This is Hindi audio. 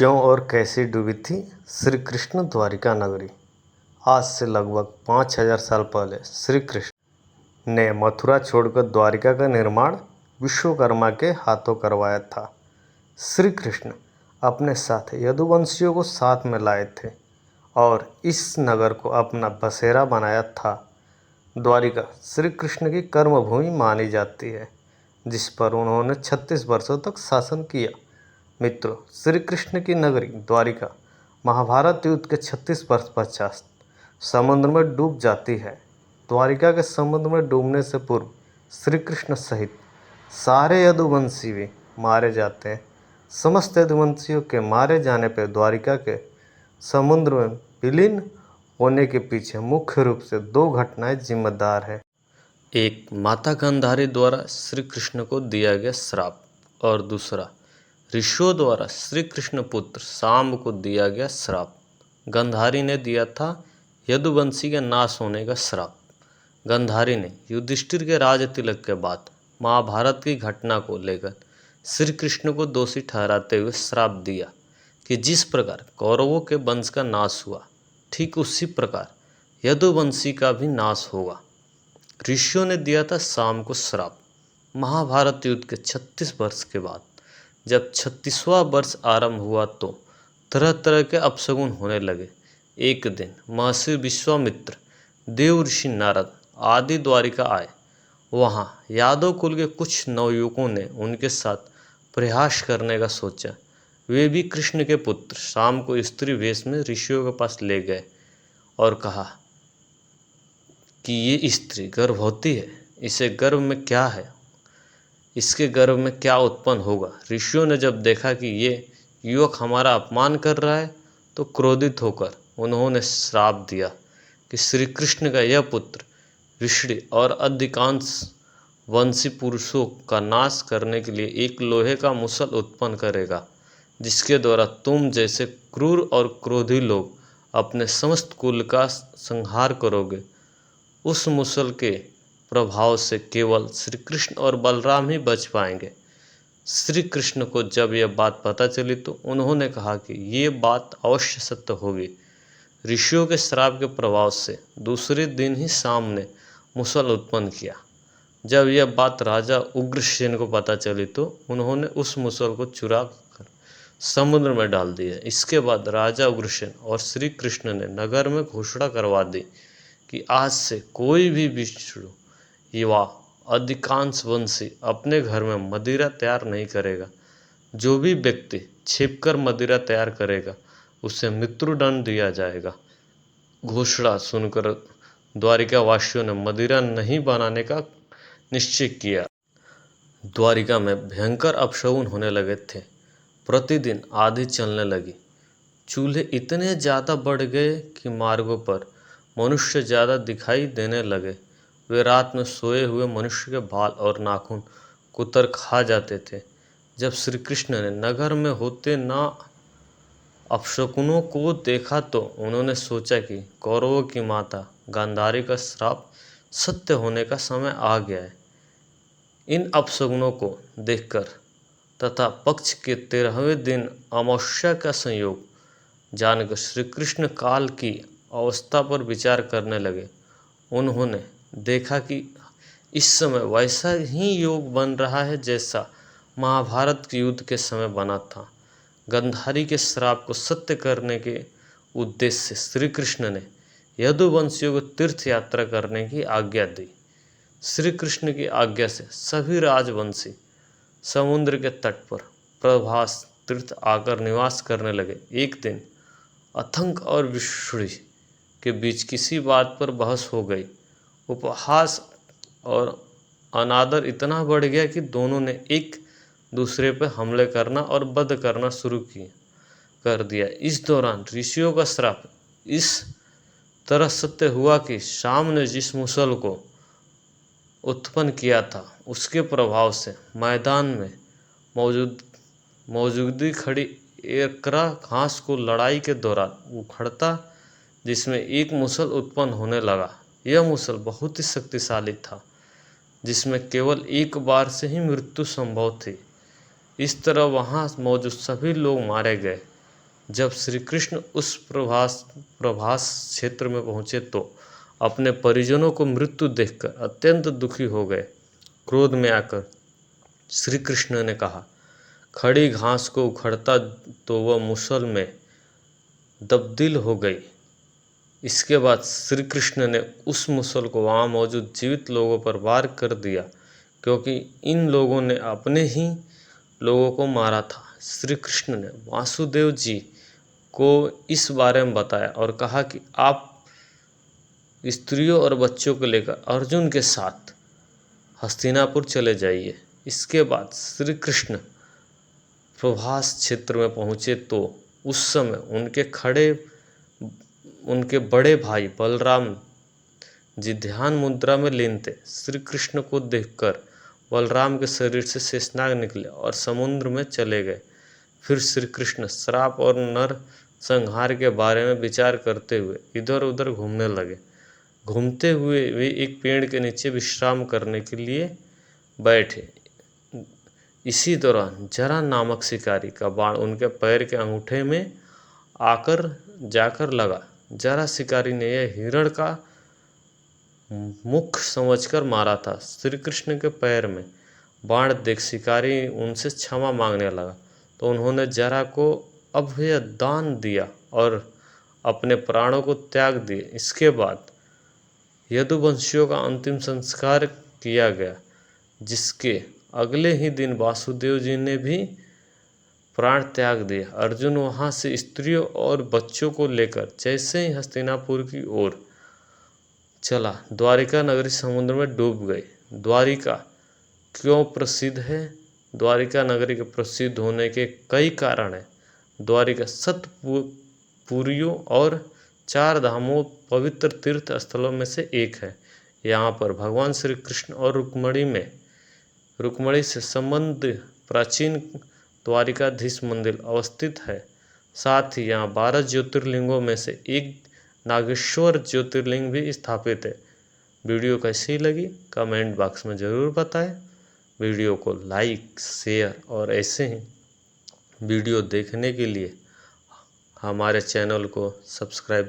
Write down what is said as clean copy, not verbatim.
क्यों और कैसे डूबी थी श्री कृष्ण द्वारिका नगरी। आज से लगभग 5000 साल पहले श्री कृष्ण ने मथुरा छोड़कर द्वारिका का निर्माण विश्वकर्मा के हाथों करवाया था। श्री कृष्ण अपने साथ यदुवंशियों को साथ में लाए थे और इस नगर को अपना बसेरा बनाया था। द्वारिका श्री कृष्ण की कर्मभूमि मानी जाती है, जिस पर उन्होंने 36 वर्षों तक शासन किया। मित्रों, श्री कृष्ण की नगरी द्वारिका महाभारत युद्ध के 36 वर्ष पश्चात समुद्र में डूब जाती है। द्वारिका के समुद्र में डूबने से पूर्व श्री कृष्ण सहित सारे यदुवंशी भी मारे जाते हैं। समस्त यदुवंशियों के मारे जाने पर द्वारिका के समुद्र में विलीन होने के पीछे मुख्य रूप से दो घटनाएं जिम्मेदार है। एक, माता गांधारी द्वारा श्री कृष्ण को दिया गया श्राप, और दूसरा, ऋषियों द्वारा श्री कृष्ण पुत्र सांब को दिया गया श्राप। गांधारी ने दिया था यदुवंशी के नाश होने का श्राप। गांधारी ने युधिष्ठिर के राज तिलक के बाद महाभारत की घटना को लेकर श्री कृष्ण को दोषी ठहराते हुए श्राप दिया कि जिस प्रकार कौरवों के वंश का नाश हुआ, ठीक उसी प्रकार यदुवंशी का भी नाश होगा। ऋषियों ने दिया था सांब को श्राप। महाभारत युद्ध के 36 वर्ष के बाद जब 36वां वर्ष आरंभ हुआ तो तरह तरह के अपशगुन होने लगे। एक दिन महर्षि विश्वामित्र, देव ऋषि नारद आदि द्वारिका आए। वहाँ यादव कुल के कुछ नवयुवकों ने उनके साथ प्रयास करने का सोचा। वे भी कृष्ण के पुत्र शाम को स्त्री वेश में ऋषियों के पास ले गए और कहा कि ये स्त्री गर्भवती है, इसे गर्भ में क्या है, इसके गर्भ में क्या उत्पन्न होगा। ऋषियों ने जब देखा कि ये युवक हमारा अपमान कर रहा है तो क्रोधित होकर उन्होंने श्राप दिया कि श्री कृष्ण का यह पुत्र विष्णु और अधिकांश वंशी पुरुषों का नाश करने के लिए एक लोहे का मुसल उत्पन्न करेगा, जिसके द्वारा तुम जैसे क्रूर और क्रोधी लोग अपने समस्त कुल का संहार करोगे। उस मुसल के प्रभाव से केवल श्री कृष्ण और बलराम ही बच पाएंगे। श्री कृष्ण को जब यह बात पता चली तो उन्होंने कहा कि ये बात अवश्य सत्य होगी। ऋषियों के श्राप के प्रभाव से दूसरे दिन ही शाम ने मुसल उत्पन्न किया। जब यह बात राजा उग्रसेन को पता चली तो उन्होंने उस मुसल को चुरा कर समुद्र में डाल दिया। इसके बाद राजा उग्रसेन और श्री कृष्ण ने नगर में घोषणा करवा दी कि आज से कोई भी विष्णु युवा अधिकांश वंशी अपने घर में मदिरा तैयार नहीं करेगा। जो भी व्यक्ति छिपकर मदिरा तैयार करेगा उसे मृत्युदंड दिया जाएगा। घोषणा सुनकर द्वारिका वासियों ने मदिरा नहीं बनाने का निश्चय किया। द्वारिका में भयंकर अपशगुन होने लगे थे। प्रतिदिन आंधी चलने लगी। चूल्हे इतने ज़्यादा बढ़ गए कि मार्गों पर मनुष्य ज़्यादा दिखाई देने लगे। वे रात में सोए हुए मनुष्य के बाल और नाखून कुतर खा जाते थे। जब श्री कृष्ण ने नगर में होते ना अपशकुनों को देखा तो उन्होंने सोचा कि कौरवों की माता गांधारी का श्राप सत्य होने का समय आ गया है। इन अपशकुनों को देखकर तथा पक्ष के 13वें दिन अमावस्या का संयोग जानकर श्री कृष्ण काल की अवस्था पर विचार करने लगे। उन्होंने देखा कि इस समय वैसा ही योग बन रहा है जैसा महाभारत के युद्ध के समय बना था। गांधारी के श्राप को सत्य करने के उद्देश्य से श्री कृष्ण ने यदुवंशियों को तीर्थ यात्रा करने की आज्ञा दी। श्री कृष्ण की आज्ञा से सभी राजवंशी समुद्र के तट पर प्रभास तीर्थ आकर निवास करने लगे। एक दिन अथंक और विष्णु के बीच किसी बात पर बहस हो गई। उपहास और अनादर इतना बढ़ गया कि दोनों ने एक दूसरे पर हमले करना और वध करना शुरू कर दिया। इस दौरान ऋषियों का श्राप इस तरह सत्य हुआ कि शाम ने जिस मुसल को उत्पन्न किया था उसके प्रभाव से मैदान में मौजूदी खड़ी एकरा घास को लड़ाई के दौरान उखड़ता, जिसमें एक मुसल उत्पन्न होने लगा। यह मुसल बहुत ही शक्तिशाली था, जिसमें केवल एक बार से ही मृत्यु संभव थी। इस तरह वहाँ मौजूद सभी लोग मारे गए। जब श्री कृष्ण उस प्रभास क्षेत्र में पहुँचे तो अपने परिजनों को मृत्यु देखकर अत्यंत दुखी हो गए। क्रोध में आकर श्री कृष्ण ने कहा, खड़ी घास को उखड़ता तो वह मुसल में तब्दील हो गई। इसके बाद श्री कृष्ण ने उस मुसल को वहाँ मौजूद जीवित लोगों पर वार कर दिया, क्योंकि इन लोगों ने अपने ही लोगों को मारा था। श्री कृष्ण ने वासुदेव जी को इस बारे में बताया और कहा कि आप स्त्रियों और बच्चों को लेकर अर्जुन के साथ हस्तिनापुर चले जाइए। इसके बाद श्री कृष्ण प्रभास क्षेत्र में पहुँचे तो उस समय उनके बड़े भाई बलराम जी ध्यान मुद्रा में लीन थे। श्री कृष्ण को देखकर बलराम के शरीर से शेषनाग निकले और समुद्र में चले गए। फिर श्री कृष्ण श्राप और नर संहार के बारे में विचार करते हुए इधर उधर घूमने लगे। घूमते हुए वे एक पेड़ के नीचे विश्राम करने के लिए बैठे। इसी दौरान जरा नामक शिकारी का बाण उनके पैर के अंगूठे में जाकर लगा। जरा शिकारी ने यह हिरण का मुख समझकर मारा था। श्री कृष्ण के पैर में बाण देख शिकारी उनसे क्षमा मांगने लगा, तो उन्होंने जरा को अभय दान दिया और अपने प्राणों को त्याग दिए। इसके बाद यदुवंशियों का अंतिम संस्कार किया गया, जिसके अगले ही दिन वासुदेव जी ने भी प्राण त्याग दिए। अर्जुन वहाँ से स्त्रियों और बच्चों को लेकर जैसे ही हस्तिनापुर की ओर चला, द्वारिका नगरी समुद्र में डूब गई। द्वारिका क्यों प्रसिद्ध है? द्वारिका नगरी के प्रसिद्ध होने के कई कारण हैं। द्वारिका पुरियों और 4 धामों पवित्र तीर्थ स्थलों में से एक है। यहाँ पर भगवान श्री कृष्ण और रुक्मणी से संबंध प्राचीन द्वारिकाधीश मंदिर अवस्थित है। साथ ही यहाँ 12 ज्योतिर्लिंगों में से एक नागेश्वर ज्योतिर्लिंग भी स्थापित है। वीडियो कैसी लगी कमेंट बॉक्स में ज़रूर बताएं। वीडियो को लाइक, शेयर और ऐसे ही वीडियो देखने के लिए हमारे चैनल को सब्सक्राइब